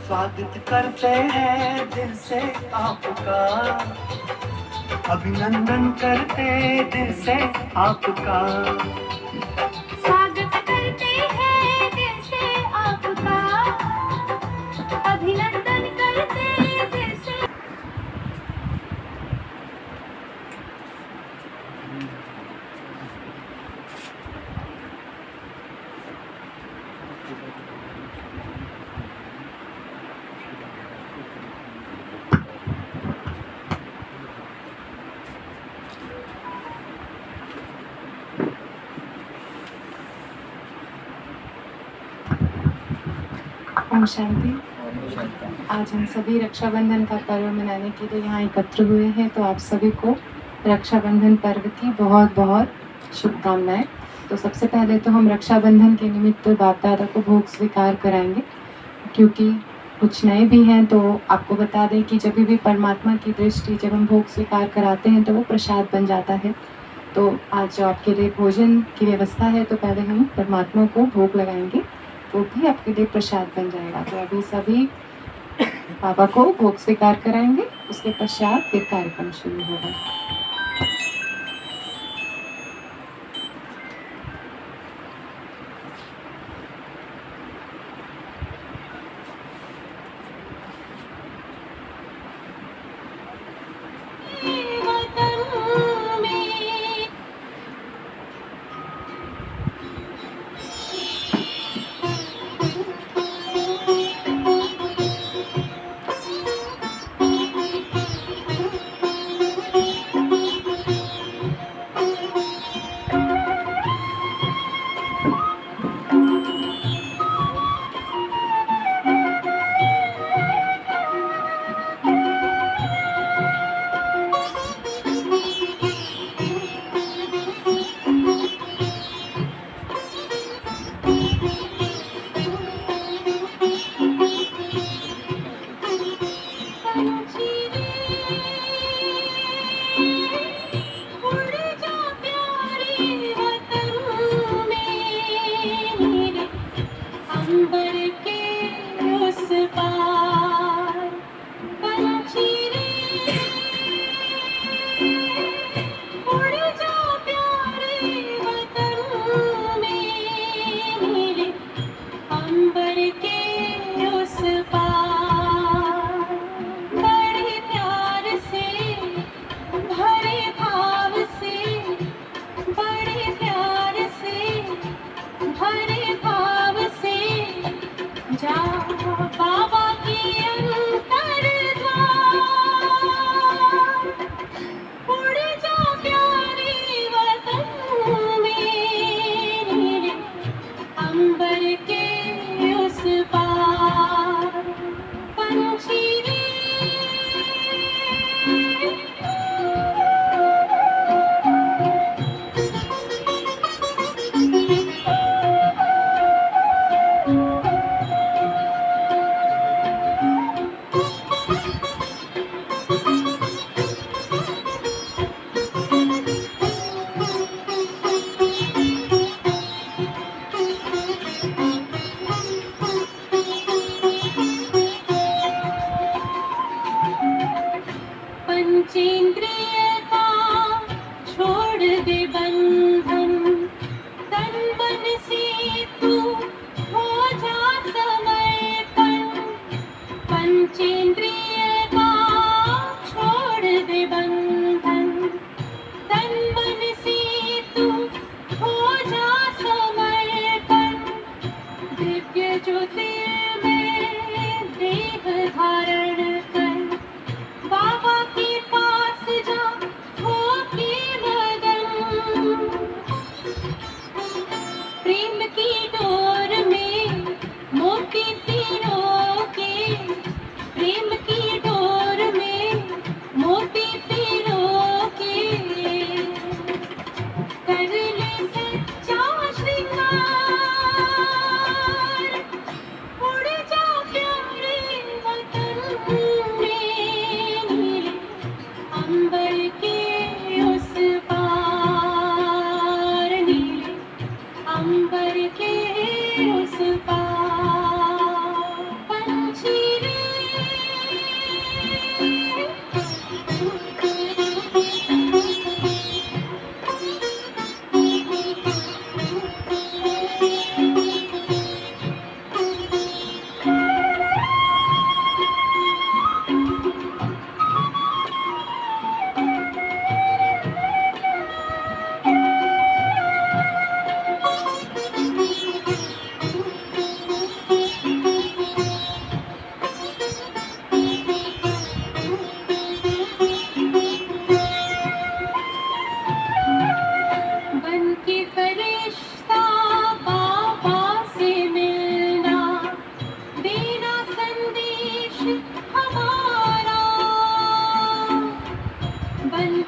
स्वागत करते हैं दिल से आपका, अभिनंदन करते दिल से आपका। स्वागत करते हैं दिल से आपका, अभिनंदन करते दिल से। ओम शांति। आज हम सभी रक्षाबंधन का पर्व मनाने के लिए यहाँ एकत्र हुए हैं, तो आप सभी को रक्षाबंधन पर्व की बहुत बहुत शुभकामनाएं। तो सबसे पहले तो हम रक्षाबंधन के निमित्त बाप दादा को भोग स्वीकार कराएंगे, क्योंकि कुछ नए भी हैं। तो आपको बता दें कि जब भी परमात्मा की दृष्टि जब हम भोग स्वीकार कराते हैं तो वो प्रसाद बन जाता है। तो आज जो आपके लिए भोजन की व्यवस्था है, तो पहले हम परमात्मा को भोग लगाएंगे, वो भी आपके लिए प्रसाद बन जाएगा। तो अभी सभी बाबा को भोग स्वीकार कराएंगे, उसके पश्चात फिर कार्यक्रम शुरू होगा।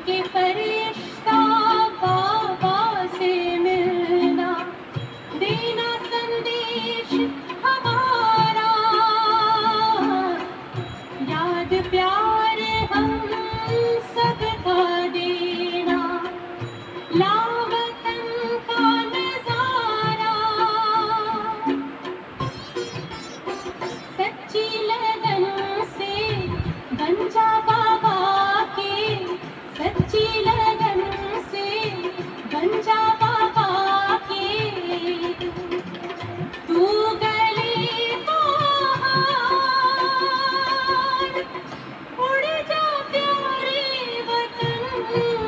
के फरिश्ता बाबा से मिलना, देना संदेश हमारा, याद प्यार हम सबका देना, लावतन का नजारा, सच्ची लगन से बन जा बाबा के, सच्ची लगन से बन जा बाबा के, तू गले को हार, उड़ जा प्यारे वतन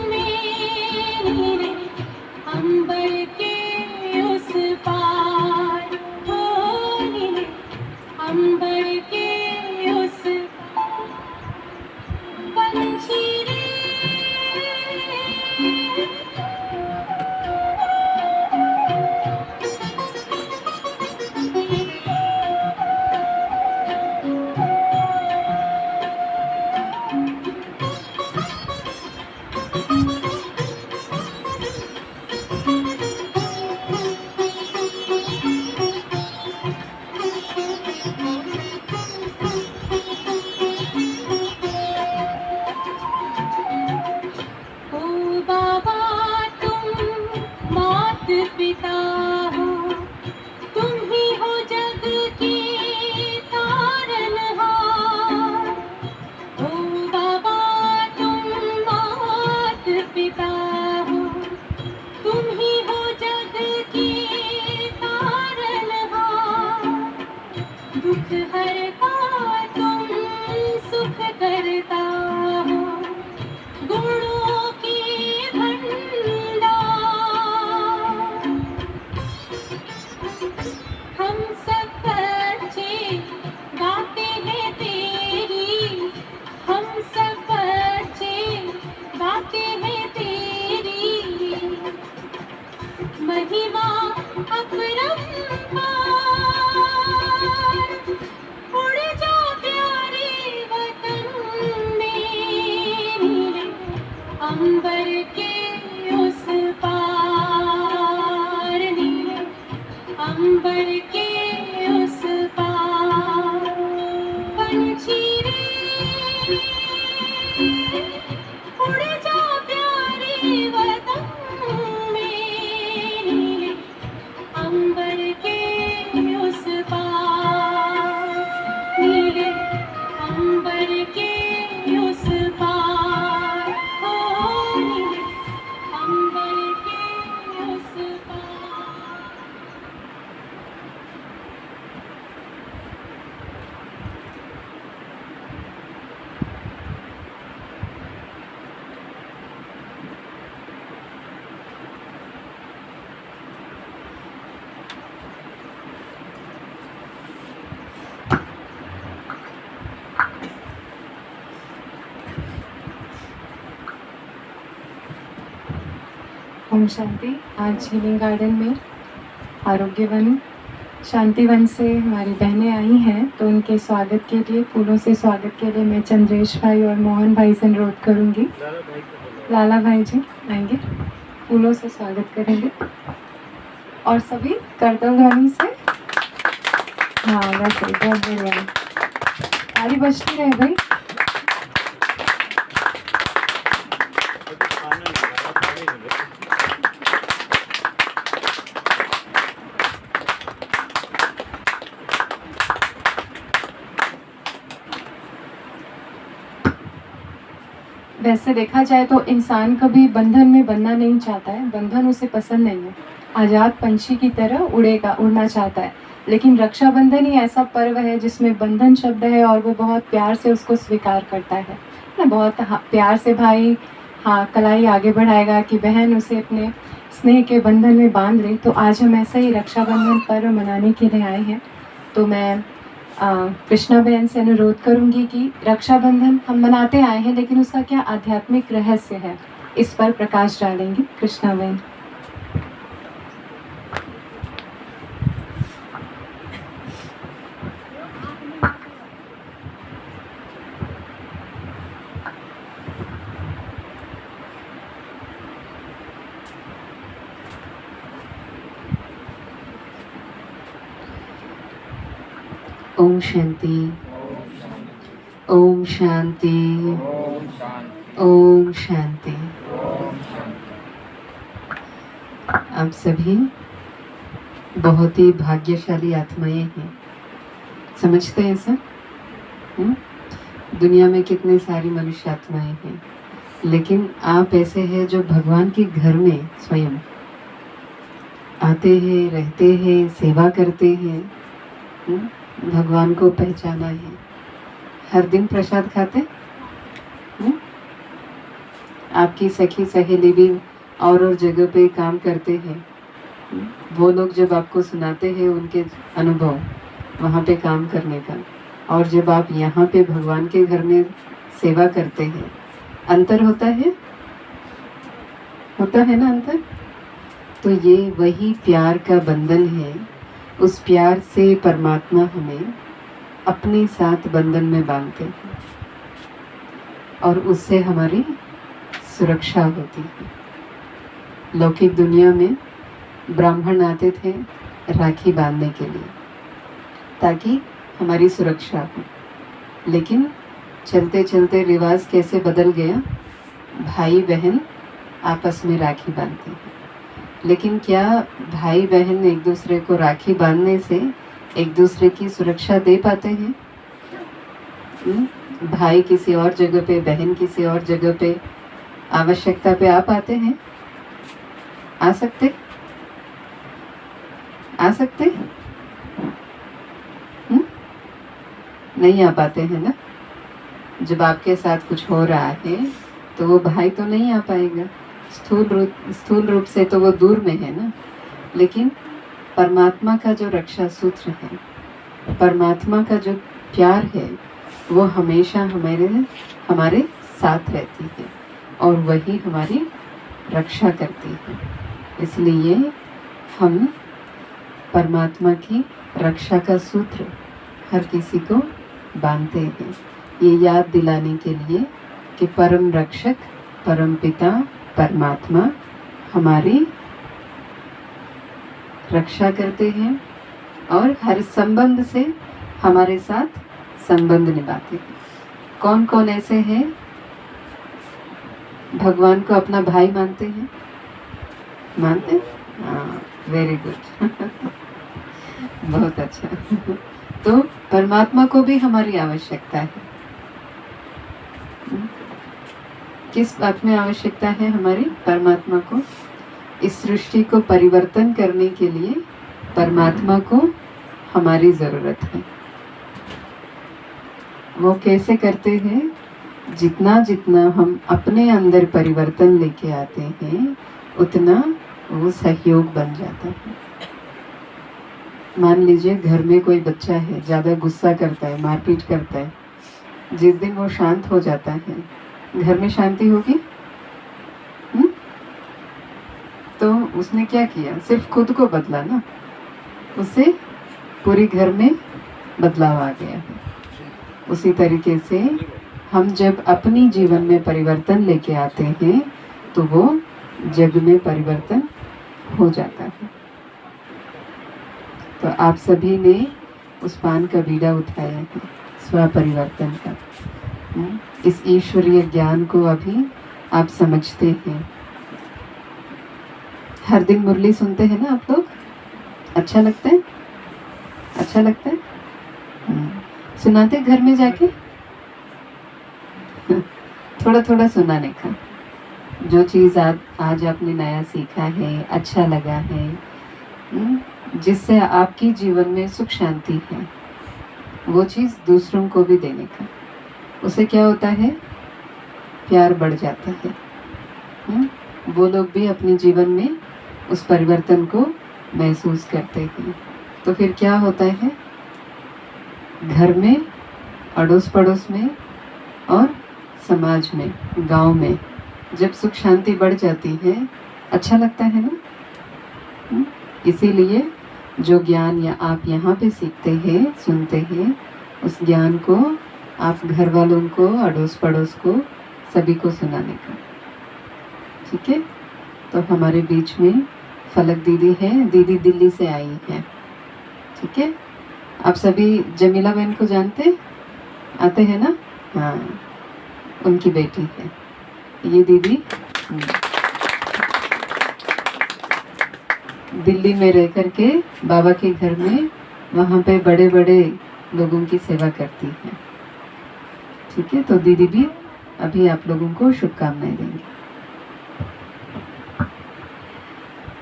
में, नीले अंबर के उस पार, हो नीले अंबर के उस पंछी रे, ओ बाबा तुम मात पिता हो, तुम ही हो जग के तारनहार, ओ बाबा तुम मात पिता हो, तुम ही हो जग के तारनहार, दुख हरता तुम सुख करता हो, गुणों के भंडार, हम सब बच्चे गाते हैं तेरी, हम सब बच्चे गाते हैं तेरी महिमा अपरंपार, उड़ जा प्यारे वतन में, नीले अंबर के उस पार, नीले अंबर के उस पार, पंछी रे उड़ जा प्यारे वतन में, नीले अंबर के उस पार, नीले अंबर के उस पार, हो नीले अंबर के उस पार। ओम शांति। आज हीलिंग गार्डन में आरोग्यवन शांतिवन से हमारी बहनें आई हैं, तो उनके स्वागत के लिए, फूलों से स्वागत के लिए मैं चंद्रेश भाई और मोहन भाई से अनुरोध करूंगी। लाला भाई जी आएंगे, फूलों से स्वागत करेंगे और सभी करतल ध्वनि से, हाँ वैसे बहुत बढ़िया, ताली बजती रहे भाई। वैसे देखा जाए तो इंसान कभी बंधन में बनना नहीं चाहता है, बंधन उसे पसंद नहीं है, आज़ाद पंछी की तरह उड़ना चाहता है। लेकिन रक्षाबंधन ही ऐसा पर्व है जिसमें बंधन शब्द है और वो बहुत प्यार से उसको स्वीकार करता है ना, बहुत प्यार से भाई हाँ कलाई आगे बढ़ाएगा कि बहन उसे अपने स्नेह के बंधन में बांध ले। तो आज हम ऐसा ही रक्षाबंधन पर्व मनाने के लिए आए हैं। तो मैं कृष्णा बहन से अनुरोध करूंगी कि रक्षाबंधन हम मनाते आए हैं, लेकिन उसका क्या आध्यात्मिक रहस्य है, इस पर प्रकाश डालेंगी कृष्णा बहन। ओम शांति, ओम शांति, ओम शांति। आप सभी बहुत ही भाग्यशाली आत्माएं हैं। समझते हैं सर? दुनिया में कितने सारी मनुष्य आत्माएं हैं, लेकिन आप ऐसे हैं जो भगवान के घर में स्वयं आते हैं, रहते हैं, सेवा करते हैं। भगवान को पहचाना है। हर दिन प्रसाद खाते? आपकी सखी सहेली भी और जगह पे काम करते हैं। वो लोग जब आपको सुनाते हैं उनके अनुभव वहाँ पे काम करने का, और जब आप यहाँ पे भगवान के घर में सेवा करते हैं, अंतर होता है? होता है ना अंतर? तो ये वही प्यार का बंधन है। उस प्यार से परमात्मा हमें अपने साथ बंधन में बांधते हैं और उससे हमारी सुरक्षा होती है। लौकिक दुनिया में ब्राह्मण आते थे राखी बांधने के लिए ताकि हमारी सुरक्षा हो, लेकिन चलते चलते रिवाज कैसे बदल गया? भाई बहन आपस में राखी बांधते हैं, लेकिन क्या भाई बहन एक दूसरे को राखी बांधने से एक दूसरे की सुरक्षा दे पाते हैं? भाई किसी और जगह पे, बहन किसी और जगह पे आवश्यकता पे आ पाते हैं? आ सकते? आ सकते? नहीं आ पाते हैं ना। जब आपके साथ कुछ हो रहा है तो वो भाई तो नहीं आ पाएगा। स्थूल रूप से तो वो दूर में है ना, लेकिन परमात्मा का जो रक्षा सूत्र है, परमात्मा का जो प्यार है, वो हमेशा हमारे साथ रहती है और वही हमारी रक्षा करती है। इसलिए हम परमात्मा की रक्षा का सूत्र हर किसी को बांधते हैं, ये याद दिलाने के लिए कि परम रक्षक परम पिता परमात्मा हमारी रक्षा करते हैं और हर संबंध से हमारे साथ संबंध निभाते हैं। कौन कौन ऐसे हैं भगवान को अपना भाई मानते हैं? मानते? हाँ, वेरी गुड। बहुत अच्छा। तो परमात्मा को भी हमारी आवश्यकता है। किस बात में आवश्यकता है हमारी? परमात्मा को इस सृष्टि को परिवर्तन करने के लिए परमात्मा को हमारी ज़रूरत है। वो कैसे करते हैं? जितना जितना हम अपने अंदर परिवर्तन लेके आते हैं उतना वो सहयोग बन जाता है। मान लीजिए घर में कोई बच्चा है, ज़्यादा गुस्सा करता है, मारपीट करता है, जिस दिन वो शांत हो जाता है घर में शांति होगी? तो उसने क्या किया? सिर्फ खुद को बदला ना, उससे पूरी घर में बदलाव आ गया है। उसी तरीके से हम जब अपनी जीवन में परिवर्तन लेके आते हैं तो वो जग में परिवर्तन हो जाता है। तो आप सभी ने उस पान का बीड़ा उठाया है स्वपरिवर्तन का। इस ईश्वरीय ज्ञान को अभी आप समझते हैं। हर दिन मुरली सुनते हैं ना आप लोग? अच्छा लगता है? अच्छा लगता है? सुनाते घर में जाके? थोड़ा थोड़ा सुनाने का। जो चीज़ आज आपने नया सीखा है, अच्छा लगा है, जिससे आपकी जीवन में सुख शांति है, वो चीज़ दूसरों को भी देने का। उससे क्या होता है? प्यार बढ़ जाता है। वो लोग भी अपने जीवन में उस परिवर्तन को महसूस करते हैं। तो फिर क्या होता है? घर में, अड़ोस पड़ोस में और समाज में, गांव में जब सुख शांति बढ़ जाती है, अच्छा लगता है ना। इसीलिए जो ज्ञान या आप यहाँ पे सीखते हैं, सुनते हैं, उस ज्ञान को आप घर वालों को, अड़ोस पड़ोस को, सभी को सुनाने का। ठीक है? तो हमारे बीच में फलक दीदी है। दीदी दिल्ली से आई है। ठीक है? आप सभी जमीला बहन को जानते आते हैं ना? हाँ, उनकी बेटी है ये दीदी। दिल्ली में रह करके बाबा के घर में वहाँ पे बड़े बड़े लोगों की सेवा करती है। ठीक है, तो दीदी भी अभी आप लोगों को शुभकामनाएं देंगे।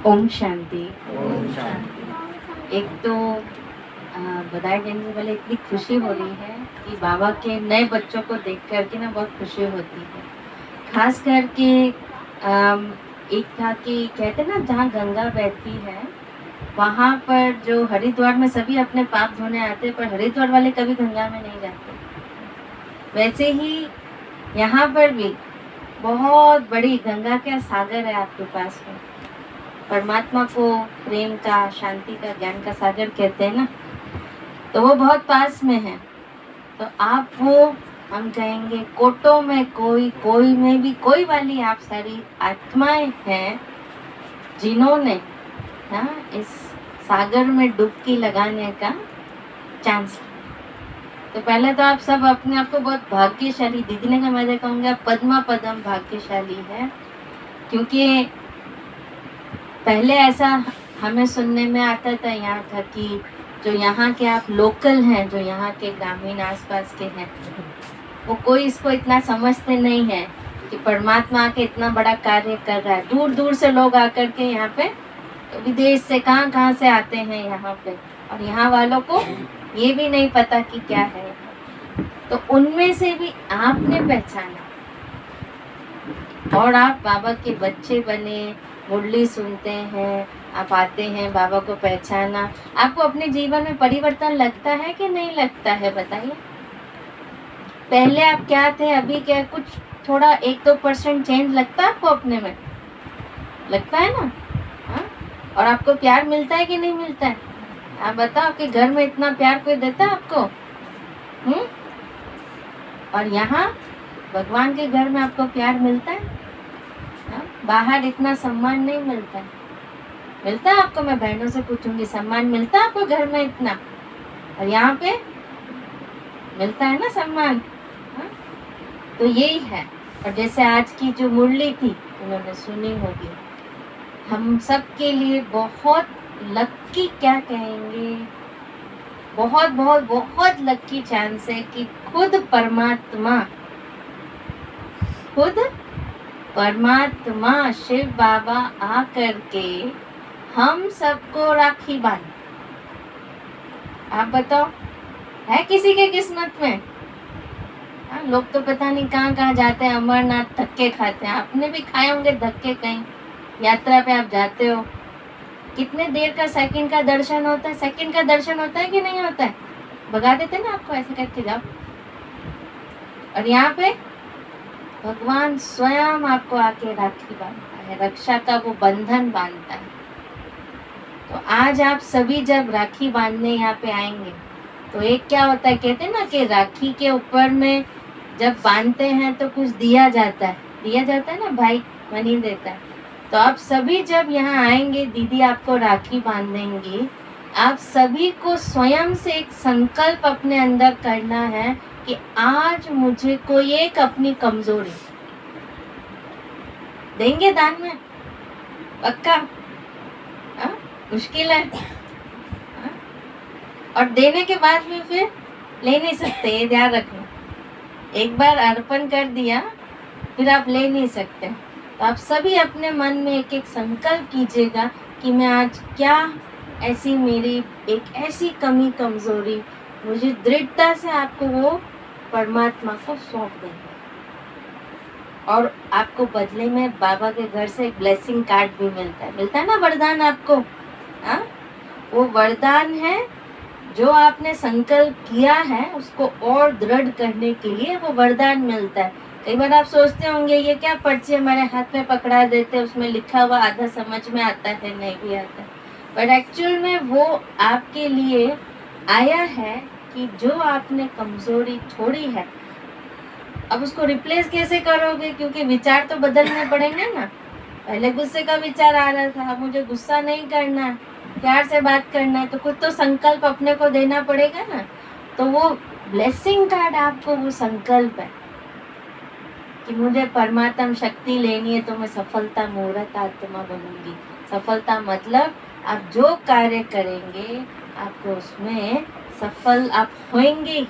ओम शांति। ओम शांति। एक तो बधाई देने से पहले इतनी खुशी हो रही है कि बाबा के नए बच्चों को देख करके ना बहुत खुशी होती है। खास करके एक था कि कहते ना जहाँ गंगा बहती है वहाँ पर जो हरिद्वार में सभी अपने पाप धोने आते हैं, पर हरिद्वार वाले कभी गंगा में नहीं जाते। वैसे ही यहाँ पर भी बहुत बड़ी गंगा का सागर है आपके पास में। परमात्मा को प्रेम का, शांति का, ज्ञान का सागर कहते हैं ना, तो वो बहुत पास में है। तो आप वो हम कहेंगे कोटों में कोई में भी कोई वाली आप सारी आत्माएं हैं जिन्होंने इस सागर में डुबकी लगाने का चांस। तो पहले तो आप सब अपने आप को बहुत भाग्यशाली, दीदी ने कहा, मैं कहूँगा पद्मा पदम भाग्यशाली है, क्योंकि पहले ऐसा हमें सुनने में आता था यहाँ था कि जो यहाँ के आप लोकल हैं, जो यहाँ के ग्रामीण आसपास के हैं, वो कोई इसको इतना समझते नहीं है कि परमात्मा आके इतना बड़ा कार्य कर रहा है। दूर दूर से लोग आकर के यहाँ पे, विदेश से कहाँ से आते हैं यहाँ पे, और यहाँ वालों को ये भी नहीं पता कि क्या है। तो उनमें से भी आपने पहचाना और आप बाबा के बच्चे बने, मुरली सुनते हैं, आप आते हैं, बाबा को पहचाना। आपको अपने जीवन में परिवर्तन लगता है कि नहीं लगता है, बताइए। पहले आप क्या थे, अभी क्या, कुछ थोड़ा 1-2% चेंज लगता है आपको अपने में? लगता है ना? हाँ? और आपको प्यार मिलता है कि नहीं मिलता है? आप बताओ, आपके घर में इतना प्यार कोई देता है आपको? और यहाँ भगवान के घर में आपको प्यार मिलता है? बाहर इतना सम्मान नहीं मिलता है। मिलता है आपको? मैं बहनों से पूछूंगी, सम्मान मिलता है आपको घर में इतना? और यहाँ पे मिलता है ना सम्मान? तो यही है। और जैसे आज की जो मुरली थी उन्होंने सुनी होगी, हम सब के लिए बहुत लक्की, क्या कहेंगे, बहुत बहुत बहुत लक्की चांस है कि खुद परमात्मा शिव बाबा आ करके हम सबको राखी बांध। आप बताओ, है किसी के किस्मत में? लोग तो पता नहीं कहाँ जाते हैं, अमरनाथ धक्के खाते हैं। आपने भी खाए होंगे धक्के, कहीं यात्रा पे आप जाते हो, कितने देर का सेकंड का दर्शन होता है? सेकंड का दर्शन होता है कि नहीं होता है? भगा देते ना आपको, ऐसे करके जाओ। और यहाँ पे भगवान स्वयं आपको आके राखी बांधता है, रक्षा का वो बंधन बांधता है। तो आज आप सभी जब राखी बांधने यहाँ पे आएंगे तो एक क्या होता है, कहते हैं ना कि राखी के ऊपर में जब बांधते हैं तो कुछ दिया जाता है ना, भाई मनी देता है। तो आप सभी जब यहाँ आएंगे, दीदी आपको राखी बांधेंगी, आप सभी को स्वयं से एक संकल्प अपने अंदर करना है कि आज मुझे कोई एक अपनी कमजोरी देंगे दान में, पक्का? मुश्किल है। और देने के बाद भी फिर ले नहीं सकते, ये ध्यान रखना। एक बार अर्पण कर दिया फिर आप ले नहीं सकते। तो आप सभी अपने मन में एक एक संकल्प कीजिएगा कि मैं आज क्या ऐसी मेरी एक ऐसी कमी कमजोरी, मुझे दृढ़ता से आपको वो परमात्मा को सौंप देंगे। और आपको बदले में बाबा के घर से एक ब्लेसिंग कार्ड भी मिलता है ना, वरदान आपको। वो वरदान है जो आपने संकल्प किया है उसको और दृढ़ करने के लिए वो वरदान मिलता है। कई बार आप सोचते होंगे ये क्या पर्ची हमारे हाथ में पकड़ा देते, उसमें लिखा हुआ आधा समझ में आता है, नहीं भी आता है, बट एक्चुअल में वो आपके लिए आया है कि जो आपने कमजोरी छोड़ी है अब उसको रिप्लेस कैसे करोगे, क्योंकि विचार तो बदलने पड़ेंगे ना। पहले गुस्से का विचार आ रहा था, अब मुझे गुस्सा नहीं करना, प्यार से बात करना है तो कुछ तो संकल्प अपने को देना पड़ेगा ना। तो वो ब्लेसिंग कार्ड आपको वो संकल्प है कि मुझे परमात्मा शक्ति लेनी है तो मैं सफलता मूर्त आत्मा बनूंगी। सफलता मतलब आप जो कार्य करेंगे आपको उसमें सफल आप होंगे ही,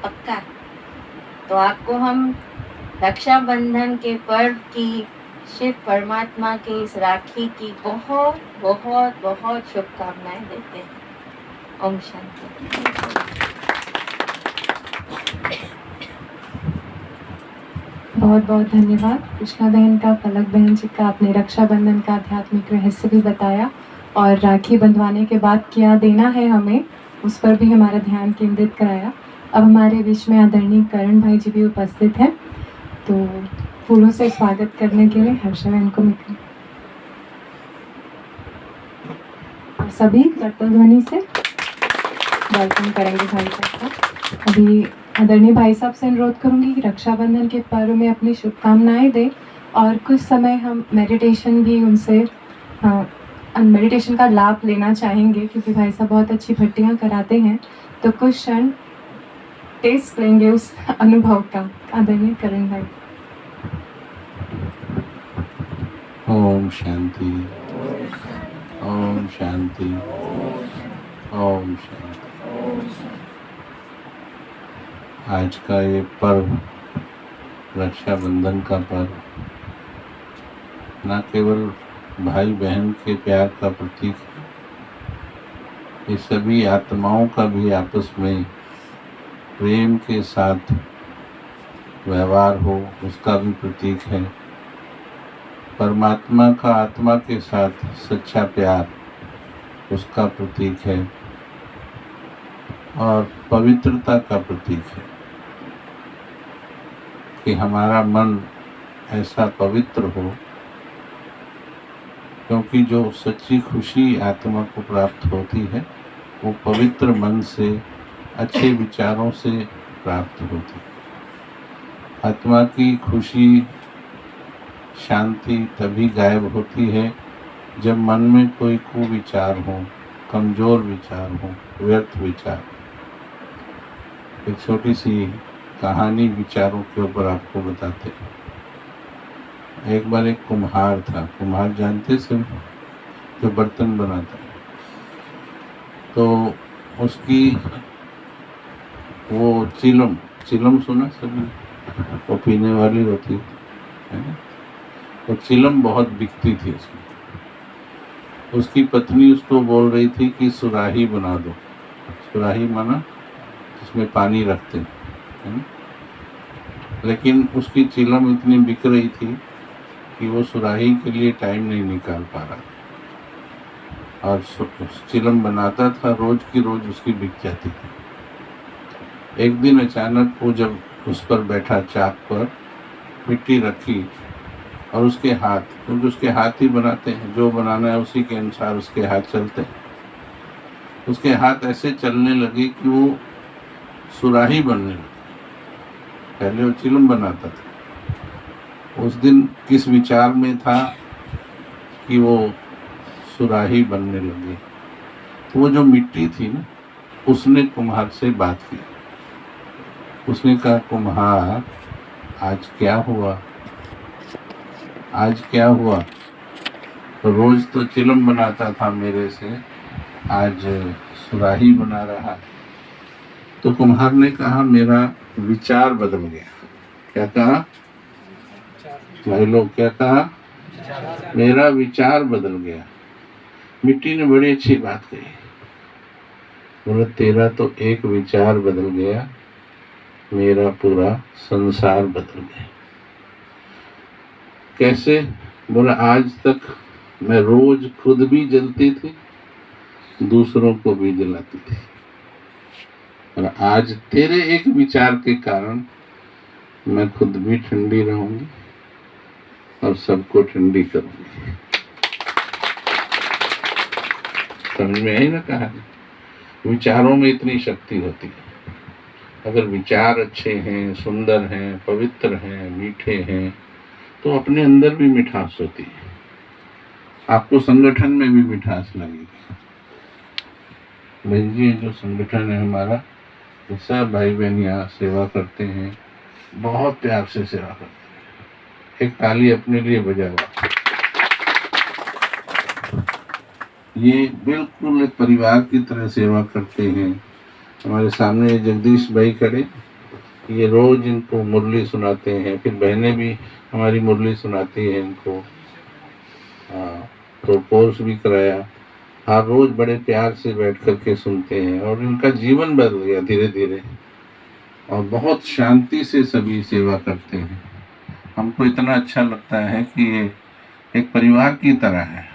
पक्का। तो आपको हम रक्षाबंधन के पर्व की, शिव परमात्मा की इस राखी की बहुत बहुत बहुत शुभकामनाएं देते हैं। ओम शांति। बहुत बहुत धन्यवाद कृष्णा बहन का, पलक बहन जी का। आपने रक्षाबंधन का आध्यात्मिक रहस्य भी बताया और राखी बंधवाने के बाद क्या देना है हमें उस पर भी हमारा ध्यान केंद्रित कराया। अब हमारे बीच में आदरणीय करण भाई जी भी उपस्थित हैं, तो फूलों से स्वागत करने के लिए हर्षा बहन को मिले और सभी कर्तव्य ध्वनि से वेलकम करेंगे भाई साहब का। अभी आदरणीय भाई साहब से अनुरोध करूंगी कि रक्षाबंधन के पर्व में अपनी शुभकामनाएं दें और कुछ समय हम मेडिटेशन भी उनसे मेडिटेशन का लाभ लेना चाहेंगे, क्योंकि भाई साहब बहुत अच्छी भट्टियां कराते हैं। तो कुछ क्षण टेस्ट लेंगे उस अनुभव का। आदरणीय करण भाई। ओम शांति, ओम शांति, ओम शांति। आज का ये पर्व, रक्षाबंधन का पर्व, न केवल भाई बहन के प्यार का प्रतीक है, ये सभी आत्माओं का भी आपस में प्रेम के साथ व्यवहार हो उसका भी प्रतीक है। परमात्मा का आत्मा के साथ सच्चा प्यार उसका प्रतीक है और पवित्रता का प्रतीक है कि हमारा मन ऐसा पवित्र हो, क्योंकि जो सच्ची खुशी आत्मा को प्राप्त होती है वो पवित्र मन से, अच्छे विचारों से प्राप्त होती है। आत्मा की खुशी, शांति तभी गायब होती है जब मन में कोई कुविचार हो, कमजोर विचार हो, व्यर्थ विचार। एक छोटी सी कहानी विचारों के ऊपर आपको बताते हैं। एक बार एक कुम्हार था। कुम्हार जानते सब, जो बर्तन बनाता है। तो उसकी वो चिलम, चिलम सुना सभी, वो पीने वाली होती है ना, तो चिलम बहुत बिकती थी उसकी। उसकी पत्नी उसको बोल रही थी कि सुराही बना दो। सुराही माना जिसमें पानी रखते हैं, लेकिन उसकी चिलम इतनी बिक रही थी कि वो सुराही के लिए टाइम नहीं निकाल पा रहा और चिलम बनाता था, रोज की रोज उसकी बिक जाती थी। एक दिन अचानक वो जब उस पर बैठा, चाक पर मिट्टी रखी और उसके हाथ, क्योंकि उसके हाथ ही बनाते हैं, जो बनाना है उसी के अनुसार उसके हाथ चलते हैं, उसके हाथ ऐसे चलने लगे कि वो सुराही बनने लगी। पहले वो चिलम बनाता था, उस दिन किस विचार में था कि वो सुराही बनने लगी। तो वो जो मिट्टी थी ना, उसने कुम्हार से बात की। उसने कहा, कुम्हार आज क्या हुआ, आज क्या हुआ? तो रोज तो चिलम बनाता था मेरे से, आज सुराही बना रहा। तो कुम्हार ने कहा, मेरा विचार बदल गया। क्या कहा भाई लोग, क्या कहा? मेरा विचार बदल गया। मिट्टी ने बड़ी अच्छी बात कही, बोला तेरा तो एक विचार बदल गया, मेरा पूरा संसार बदल गया। कैसे? बोला आज तक मैं रोज खुद भी जलती थी, दूसरों को भी जलाती थी, और आज तेरे एक विचार के कारण मैं खुद भी ठंडी रहूंगी और सबको ठंडी करूंगी। समझ में आई ना कहानी? विचारों में इतनी शक्ति होती है। अगर विचार अच्छे हैं, सुंदर हैं, पवित्र हैं, मीठे हैं, तो अपने अंदर भी मिठास होती है। आपको संगठन में भी मिठास लगेगी। बहन जी, जो संगठन है हमारा, ये सब भाई बहन यहाँ सेवा करते हैं, बहुत प्यार से सेवा करते हैं। एक ताली अपने लिए बजाओ। ये बिल्कुल एक परिवार की तरह सेवा करते हैं। हमारे सामने जगदीश भाई खड़े, ये रोज इनको मुरली सुनाते हैं, फिर बहनें भी हमारी मुरली सुनाती है इनको। तो कोर्स भी कराया, हर रोज बड़े प्यार से बैठ करके सुनते हैं और इनका जीवन बदल गया धीरे धीरे और बहुत शांति से सभी सेवा करते हैं। हमको इतना अच्छा लगता है कि ये एक परिवार की तरह है।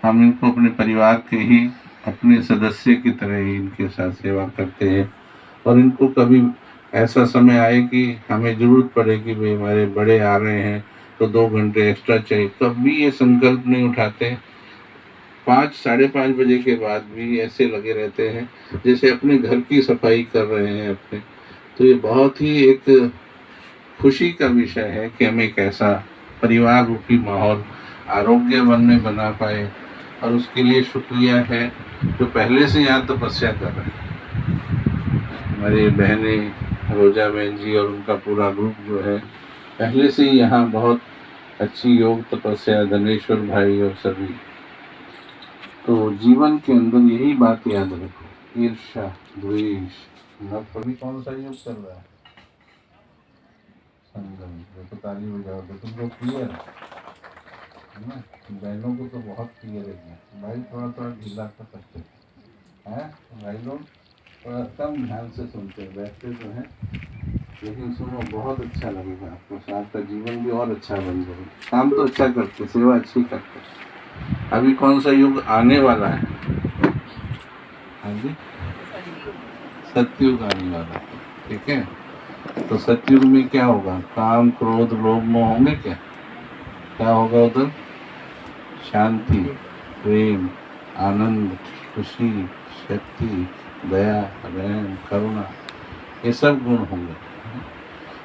हम इनको अपने परिवार के ही अपने सदस्य की तरह ही इनके साथ सेवा करते हैं और इनको कभी ऐसा समय आए कि हमें जरूरत पड़े कि भाई हमारे बड़े आ रहे हैं तो 2 घंटे एक्स्ट्रा चाहिए, कभी ये संकल्प नहीं उठाते। 5 साढ़े 5 बजे के बाद भी ऐसे लगे रहते हैं जैसे अपने घर की सफाई कर रहे हैं अपने। तो ये बहुत ही एक खुशी का विषय है कि हम एक ऐसा परिवार रूपी माहौल आरोग्यवन में बना पाए और उसके लिए शुक्रिया है जो पहले से यहाँ तपस्या कर रहे हैं। हमारी बहनें रोजा बहन जी और उनका पूरा ग्रुप जो है पहले से ही यहाँ बहुत अच्छी योग तपस्या, धनेश्वर भाई और सभी। तो जीवन के अंदर यही बात याद रखो, ईर्ष्या, द्वेष न। कभी कौन सा योग चल रहा है? संगम। देखो ताली बजाओ तो तुम लोग क्लियर है ना? बहनों को तो बहुत क्लियर है। भाई थोड़ा थोड़ा ढीला कर सकते हैं। भाई लोग थोड़ा कम ध्यान से सुनते हैं, बैठते तो हैं लेकिन सुनो, बहुत अच्छा लगेगा आपको। आपका जीवन भी और अच्छा बन जाएगा। काम तो अच्छा करते, सेवा अच्छी करते। अभी कौन सा युग आने वाला है? हाँ जी, सतयुग आने वाला है। ठीक है, तो सतयुग में क्या होगा? काम, क्रोध, लोभ, मोह होंगे क्या? क्या होगा उधर? शांति, प्रेम, आनंद, खुशी, शक्ति, दया, रहम, करुणा, ये सब गुण होंगे।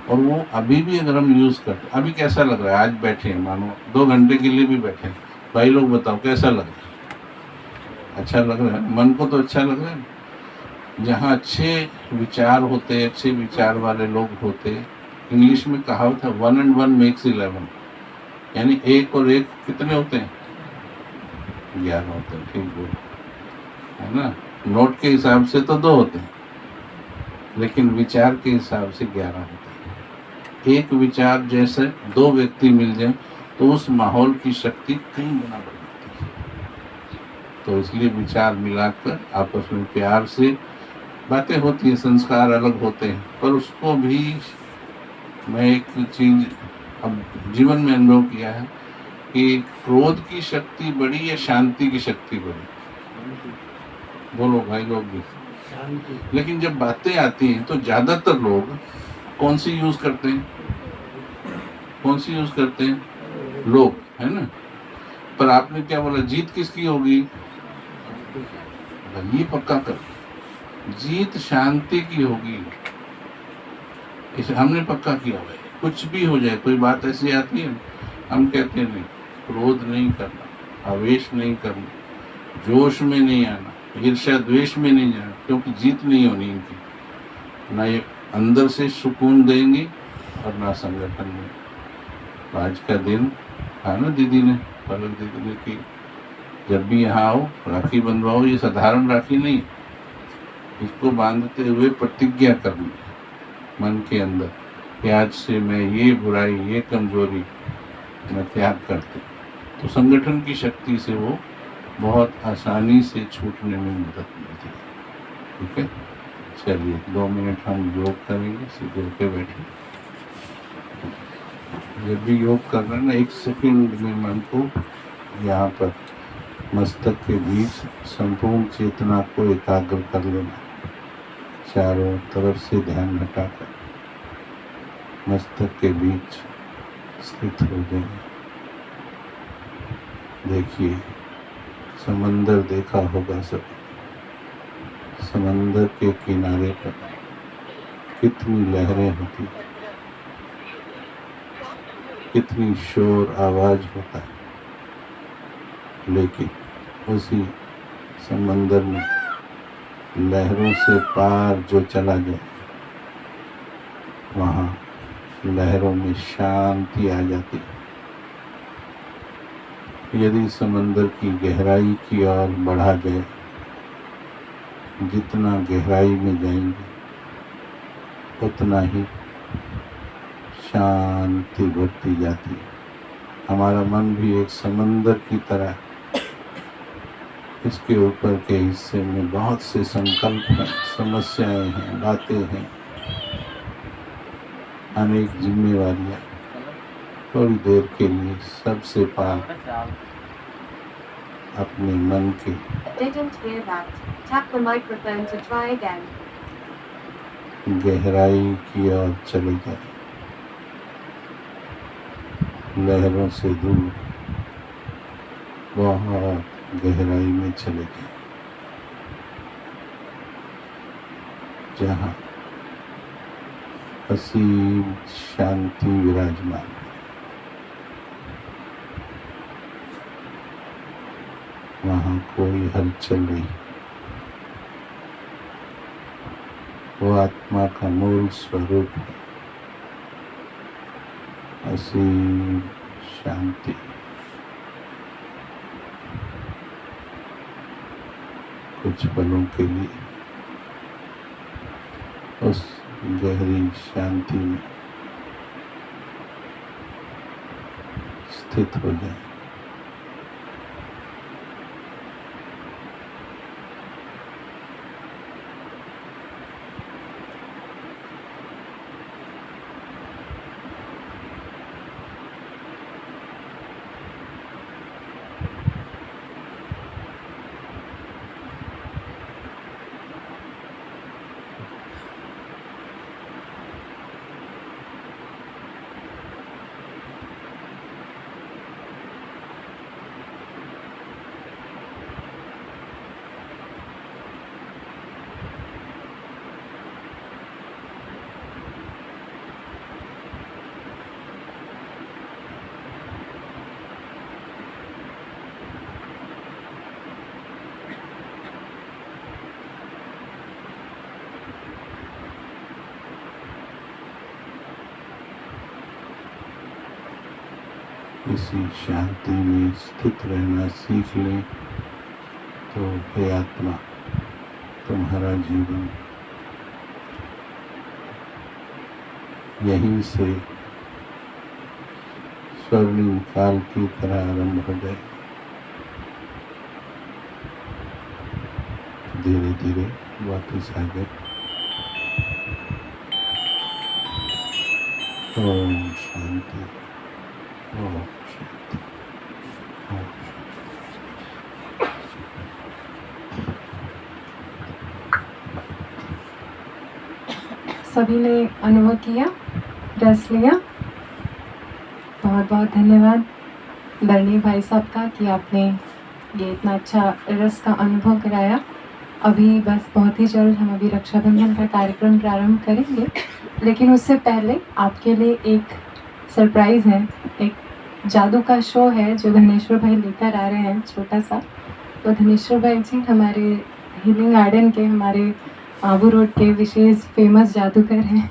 और वो अभी भी अगर हम यूज करते, अभी कैसा लग रहा है? आज बैठे हैं, मानो 2 घंटे के लिए भी बैठे, भाई लोग बताओ कैसा लग रहा है? अच्छा लग रहा है? मन को तो अच्छा लग रहा है। जहाँ अच्छे विचार होते, अच्छे विचार वाले लोग होते, इंग्लिश में कहावत है 1 and 1 makes 11, यानी 1 और 1 कितने होते हैं? 11 होते हैं। ठीक बोल है ना? नोट के हिसाब से तो 2 होते हैं, लेकिन विचार के हिसाब से 11 होते हैं। एक विचार जैसे 2 व्यक्ति मिल जाए तो उस माहौल की शक्ति कई गुना बढ़ जाती है। तो इसलिए विचार मिलाकर आपस में प्यार से बातें होती है, संस्कार अलग होते हैं, पर उसको भी मैं एक चीज अब जीवन में अनुभव किया है कि क्रोध की शक्ति बड़ी या शांति की शक्ति बड़ी? बोलो भाई लोग भी। लेकिन जब बातें आती हैं तो ज्यादातर लोग कौन सी यूज करते हैं? कौन सी यूज करते हैं? लोग, है ना? पर आपने क्या बोला, जीत किसकी होगी? ये पक्का कर, जीत शांति की होगी। इसे हमने पक्का किया हुआ है। कुछ भी हो जाए, कोई बात ऐसी आती है, हम कहते हैं नहीं, क्रोध नहीं करना, आवेश नहीं करना, जोश में नहीं आना, ईर्ष्या द्वेष में नहीं जाना, क्योंकि जीत नहीं होनी इनकी। ना ये अंदर से सुकून देंगे और ना संगठन में। तो आज का दिन था ना, दीदी ने, पलक दीदी ने की, जब भी यहाँ आओ राखी बंधवाओ। ये साधारण राखी नहीं, इसको बांधते हुए प्रतिज्ञा करनी मन के अंदर कि आज से मैं ये बुराई, ये कमजोरी मैं त्याग करते। तो संगठन की शक्ति से वो बहुत आसानी से छूटने में मदद मिलती है। ठीक है, चलिए 2 मिनट हम योग करेंगे। सीधे होके बैठे। जब भी योग कर रहे हैं ना, 1 सेकंड में मन को यहाँ पर मस्तक के बीच संपूर्ण चेतना को एकाग्र कर लेना। चारों तरफ से ध्यान हटाकर मस्तक के बीच स्थित हो जाए। देखिए, समंदर देखा होगा सब। समंदर के किनारे पर कितनी लहरें होती, कितनी शोर आवाज होता है। लेके उसी समंदर में लहरों से पार जो चला जाए, वहाँ लहरों में शांति आ जाती है। यदि समंदर की गहराई की ओर बढ़ा जाए, जितना गहराई में जाएंगे उतना ही शांति बढ़ती जाती है। हमारा मन भी एक समंदर की तरह, इसके ऊपर के हिस्से में बहुत से संकल्प हैं, समस्याएं हैं, बातें हैं, अनेक जिम्मेवारियां। थोड़ी देर के लिए सबसे पार अपने मन के Didn't hear that. Tap the microphone to try again. गहराई की ओर चले जाए, लहरों से दूर बहुत गहराई में चले जाए, जहाँ असीम शांति विराजमान है। वहाँ कोई हलचल नहीं, वो आत्मा का मूल स्वरूप है, असीम शांति। कुछ पलों के लिए उस गहरी शांति में स्थित हो जाए। इसी शांति में स्थित रहना सीख लें तो हे आत्मा, तुम्हारा जीवन यहीं से स्वर्णिम काल की तरह आरंभ हो जाए। धीरे धीरे वापस आ जाए। ओम शांति, ओम शांति, ओम शांति। सभी ने अनुभव किया, रस लिया। बहुत बहुत धन्यवाद दरणी भाई साहब का कि आपने ये इतना अच्छा रस का अनुभव कराया। अभी बस बहुत ही जल्द हम अभी रक्षाबंधन का कार्यक्रम प्रारंभ करेंगे, लेकिन उससे पहले आपके लिए एक सरप्राइज़ है। एक जादू का शो है जो धनेश्वर भाई लेकर आ रहे हैं, छोटा सा। तो धनेश्वर भाई जी हमारे हीलिंग गार्डन के, हमारे आबू रोड के विशेष फेमस जादूगर हैं।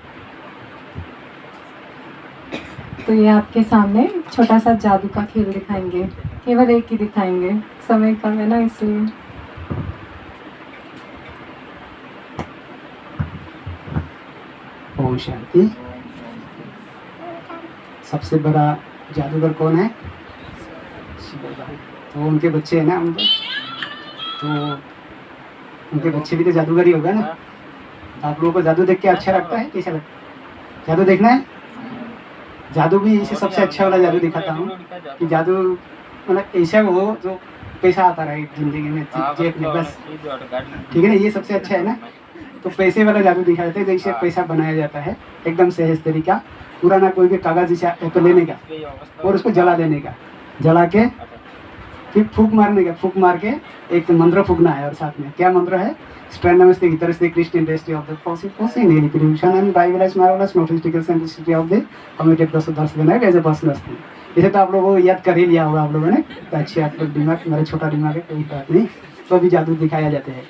तो ये आपके सामने छोटा सा जादू का खेल दिखाएंगे, केवल एक ही दिखाएंगे, समय कम है ना इसलिए। ओम शांति। सबसे बड़ा जादूगर कौन है? शिव बाबा। तो उनके बच्चे हैं ना हम लोग, तो उनके बच्चे भी तो जादूगर ही होगा ना। तो आप लोगों को जादू देख के अच्छा लगता है? कैसा लगता है? जादू देखना है? जादू भी इसे सबसे अच्छा वाला जादू दिखाता हूँ कि जादू मतलब ऐसा हो जो पैसा आता रहे जिंदगी में, जेब में, बस। ठीक है ना, ये सबसे अच्छा है ना। तो पैसे वाला जादू दिखा देते हैं, जैसे पैसा बनाया जाता है एकदम सहज तरीका, पूरा ना कोई भी कागज जैसा लेने का और उसको जला देने का, जला के फिर फूक मारने का, फूक मार के एक मंत्र फूकना है। और साथ में क्या मंत्र है? स्ट्रेंथ नमस्ते की तरह से Christian industry of the pausing in prediction and bibleize marvellous notification city of the committed process दस दिन है एज ए पर्सनल इसे तो आप लोगों को याद कर ही लिया होगा आप लोगों ने, तो अच्छे आप लोग दिमाग, मेरा छोटा दिमाग है, कोई बात नहीं, तो भी जादू दिखाया जाते हैं।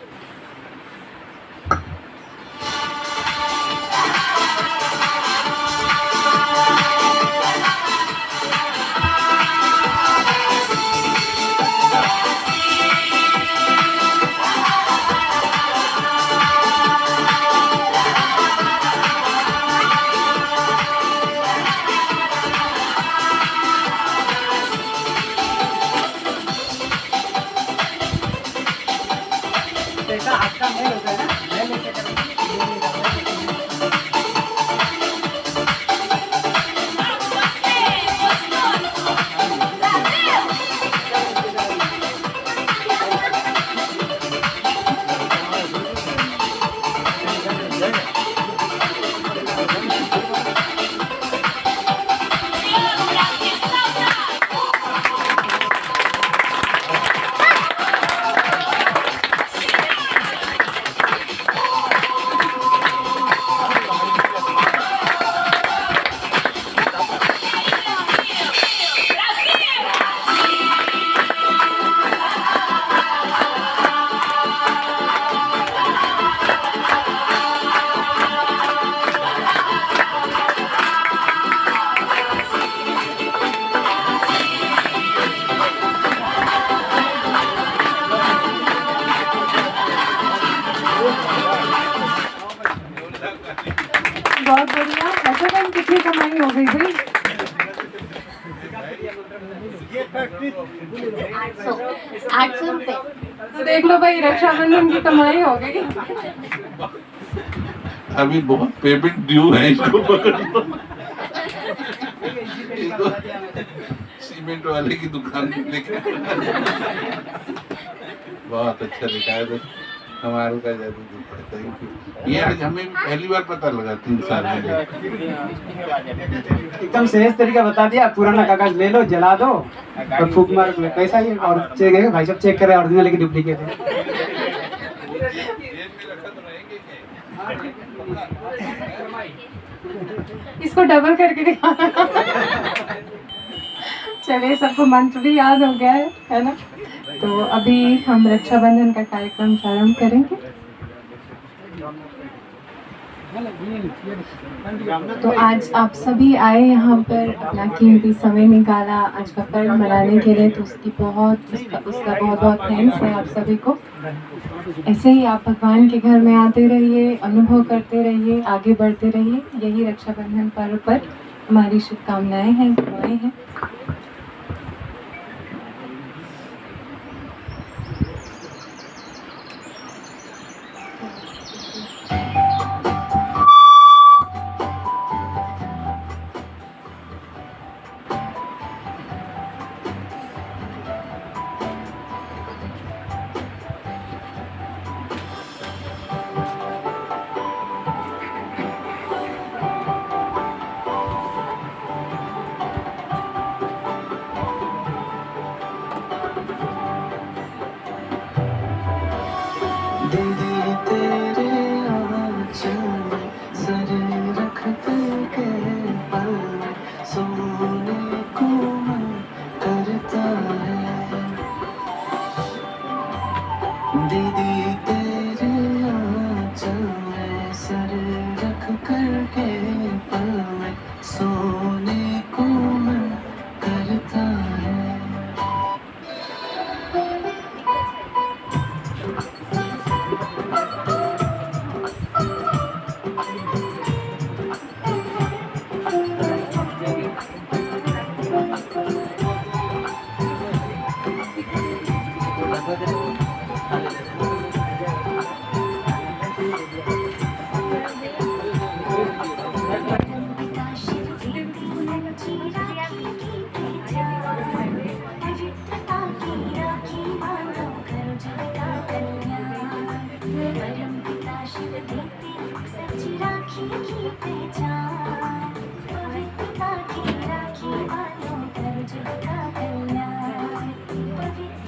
बहुत बढ़िया। रक्षाबंधन कितनी कमाई हो गई भाई? 800 रुपये। तो देख लो भाई, रक्षाबंधन की कमाई हो गई। अभी बहुत पेमेंट ड्यू है, इसको पकड़ लो। इसको सीमेंट वाले की दुकान में लेके बहुत अच्छा दिखाया था हमारे का जादू दिखाया। Thank you. ये आज हमें पहली बार पता लगा 3 साल में। एकदम सहज तरीका बता दिया, पुराना कागज ले लो, जला दो और फूक मार दो, कैसा ही। और चेक है भाई साहब, चेक करें ओरिजिनल की डुप्लीकेट है। इसको डबल करके दिखाना। चलिए, सबको मंत्र भी याद हो गया है ना? तो अभी हम रक्षाबंधन का कार्यक्रम प्रारंभ करेंगे। तो आज आप सभी आए यहाँ पर, अपना कीमती समय निकाला आज का पर्व मनाने के लिए, तो उसका बहुत बहुत थैंक्स है आप सभी को। ऐसे ही आप भगवान के घर में आते रहिए, अनुभव करते रहिए, आगे बढ़ते रहिए। यही रक्षाबंधन पर्व पर हमारी शुभकामनाएं हैं, दुआएं हैं।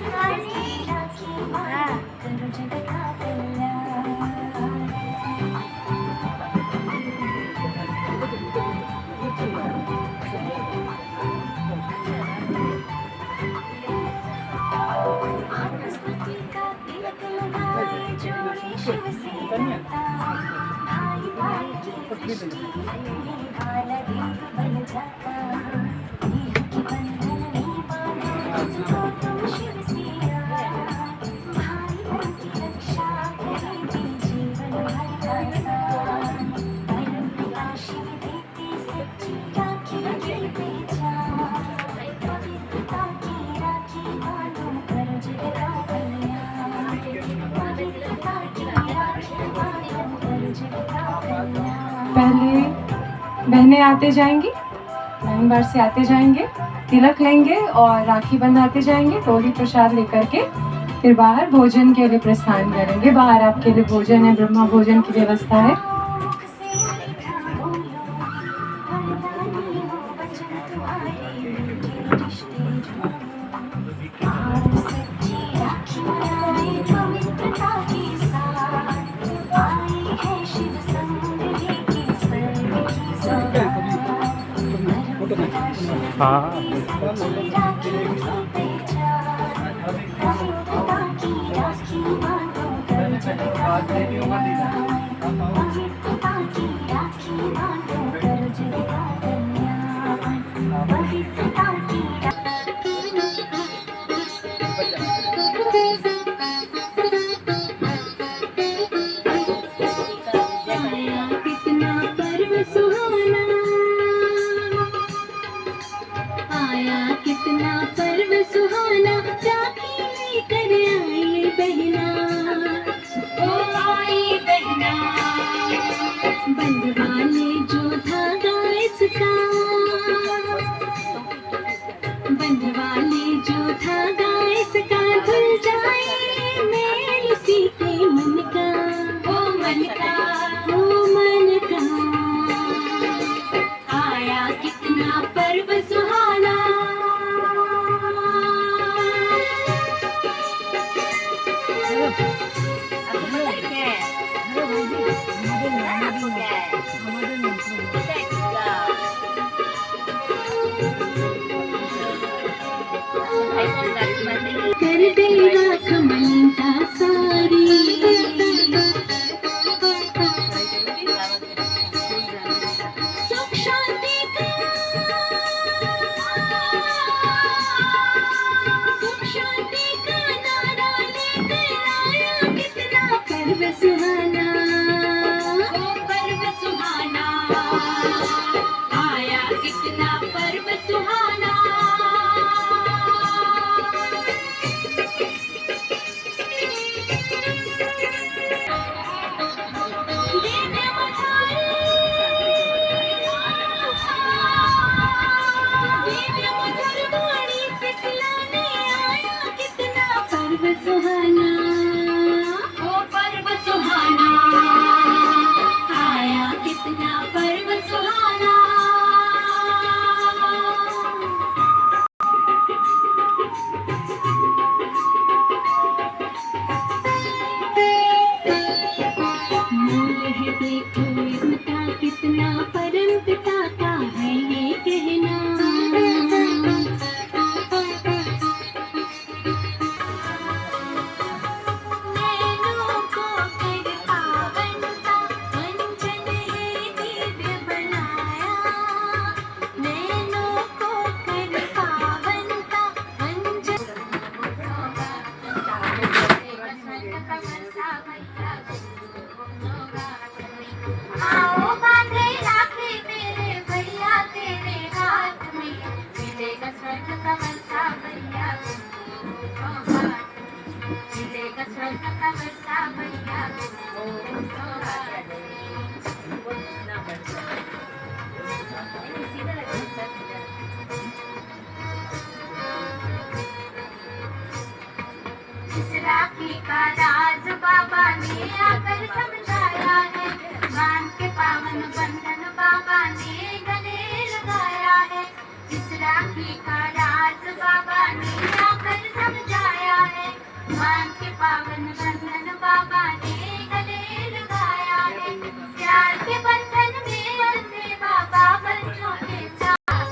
राखी पहले बहनें आते जाएंगी, बहन बार से आते जाएंगे, तिलक लेंगे और राखी बंधाते जाएंगे, टोली प्रसाद लेकर के फिर बाहर भोजन के लिए प्रस्थान करेंगे। बाहर आपके लिए भोजन है, ब्रह्मा भोजन की व्यवस्था है। कर देगा कमलता सारी सुख शांति का नारा लेकर आया कितना पर्व सुहाना, ओ पर्व सुहाना आया कितना पर्व सुहाना। सुहाना, ओ पर्व सुहाना आया कितना पर्व सुहाना। मूल है देखो इनका कितना परम पिता का है ये कहना। इस राखी का राज बाबा ने आकर समझाया है, मान के पावन बंधन बाबा ने गले लगाया है। इस राखी का राज बाबा ने आकर समझाया है, मान के पावन बंधन बाबा ने गले लगाया है। प्यार के बंधन में बंधे बाबा बच्चों के साथ,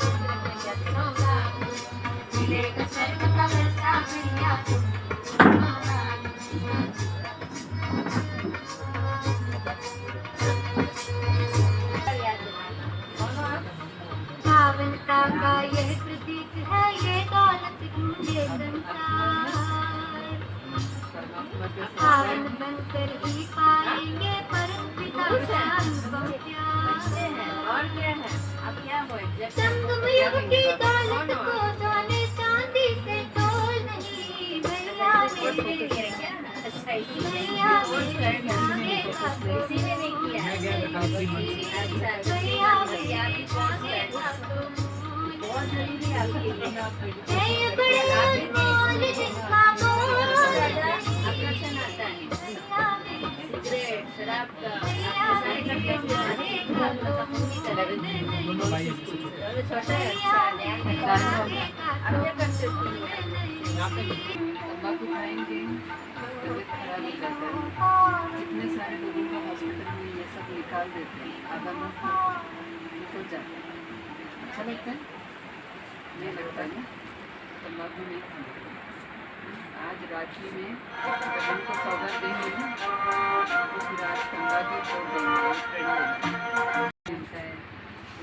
मिलेगा स्वर्ग का वर्षा भैया। पूजे संसार पावन बनकर ही पाएंगे परम पिता का अनुभव प्यार और क्या है अब क्या हो संगम युग की दौलत को सोने चांदी से तोल नहीं भैया मेरे अच्छा इसीलिए भैया मेरे इसीलिए नहीं किया अच्छा भैया भैया भी बहुत जरूरी है आपके लिए ये बड़े अनमोल जिसका बोल आकर्षण आता है सिगरेट शराब का सारे छोटा है अच्छा ध्यान अब क्या करते हो तंबाकू खाएंगे तबीयत खराब हो जाता है। कितने सारे लोगों का हॉस्पिटल में ये सब निकाल देते हैं, आधा मुंह निकल जाता है। अच्छा लगता है? नहीं लगता है ना? तंबाकू नहीं खाना। आज राखी में बहन को सौगात देंगे ना, तो फिर आज तंबाकू छोड़ देंगे। मिलता है,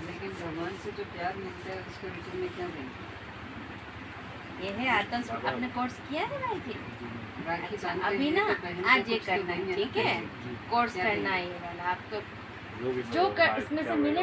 लेकिन भगवान से जो प्यार मिलता है उसके रिटर्न में क्या देंगे? ये है आत्म आपने कोर्स किया है भाई जी राखी अच्छा, बांधते अभी हैं ना तो बहन को आज ये कुछ तो करना है देंगे ना, ठीक है जी। कोर्स क्या करना है देंगे? ये वाला आपको जो कर इसमें से मिले